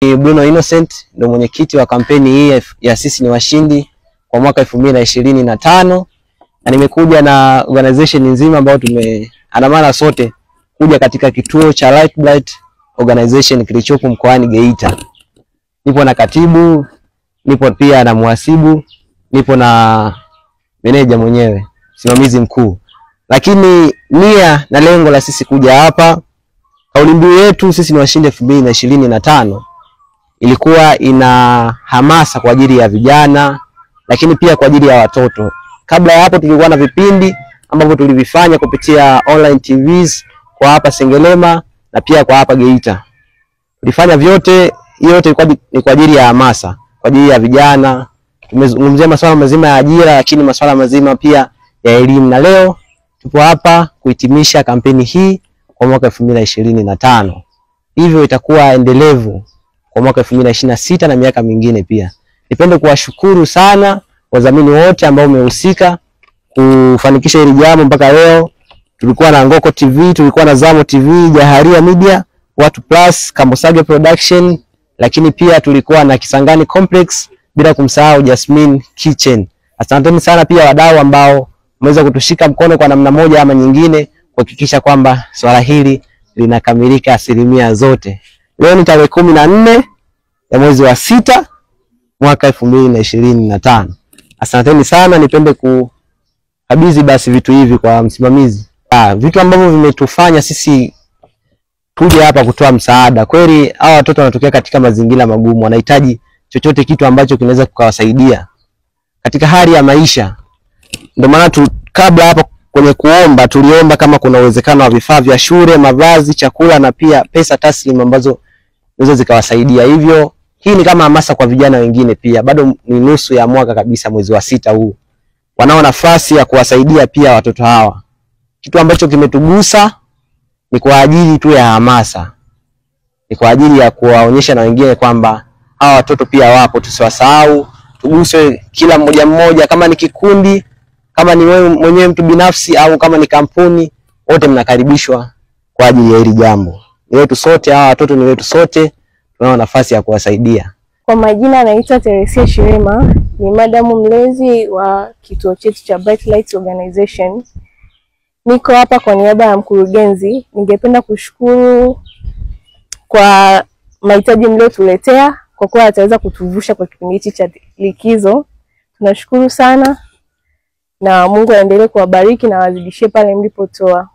Bruno Innocent ndio mwenyekiti wa kampeni hii ya Sisi ni Washindi kwa mwaka 2025, na nimekuja na organization nzima ambayo tumeandamana sote kuja katika kituo cha Light Bright Organization kilichopo mkoani Geita. Nipo na katibu, nipo pia na muhasibu, nipo na meneja mwenyewe, msimamizi mkuu. Lakini nia na lengo la sisi kuja hapa, kauli mbiu yetu Sisi ni Washindi 2025 ilikuwa ina hamasa kwa ajili ya vijana, lakini pia kwa ajili ya watoto. Kabla ya hapo tulikuwa na vipindi ambavyo tulivifanya kupitia online TVs kwa hapa Sengerema na pia kwa hapa Geita. Tulifanya vyote, yote ilikuwa ni kwa ajili ya hamasa, kwa ajili ya vijana. Tumezungumzia masuala mazima ya ajira, lakini masuala mazima pia ya elimu, na leo tupo hapa kuhitimisha kampeni hii kwa mwaka 2025. Hivyo itakuwa endelevu kwa mwaka 2026 na miaka mingine pia. Nipende kuwashukuru sana wadhamini wote ambao wamehusika kufanikisha hili jambo mpaka leo. Tulikuwa na Ngoko TV, tulikuwa na Zamo TV, Jaharia Media, Watu Plus, Kambosage Production, lakini pia tulikuwa na Kisangani Complex, bila kumsahau Jasmine Kitchen. Asanteni sana pia wadau ambao mmeweza kutushika mkono kwa namna moja ama nyingine kuhakikisha kwamba swala hili linakamilika asilimia zote. Leo ni tarehe 14 ya mwezi wa 6 mwaka 2025. Asanteni sana. Nipende kukabidhi basi vitu hivi kwa msimamizi. Vitu ambavyo vimetufanya sisi tuje hapa kutoa msaada. Kweli hawa watoto wanatokea katika mazingira magumu, wanahitaji chochote kitu ambacho kinaweza kukawasaidia katika hali ya maisha. Ndio maana kabla hapa kwenye kuomba tuliomba kama kuna uwezekano wa vifaa vya shule, mavazi, chakula na pia pesa taslimu ambazo zinaweza zikawasaidia. Hivyo hii ni kama hamasa kwa vijana wengine pia. Bado ni nusu ya mwaka kabisa, mwezi wa 6 huu. Wanao nafasi ya kuwasaidia pia watoto hawa. Kitu ambacho kimetugusa ni kwa ajili tu ya hamasa. Ni kwa ajili ya kuwaonyesha na wengine kwamba hawa watoto pia wapo, tusiwasahau. Tuguswe kila mmoja, kama ni kikundi, kama ni wewe mwenyewe mtu binafsi, au kama ni kampuni, wote mnakaribishwa kwa ajili ya hili jambo. Ni wetu sote, hawa watoto ni wetu sote, tunao nafasi ya kuwasaidia. Kwa majina anaitwa Teresia Shirema, ni madamu mlezi wa kituo chetu cha Bright Lights Organization. Niko hapa kwa niaba ya mkurugenzi. Ningependa kushukuru kwa mahitaji mliotuletea, kwa kuwa ataweza kutuvusha kwa kipindi hiki cha likizo. Tunashukuru sana, na Mungu aendelee kuwabariki na wazidishie pale mlipotoa.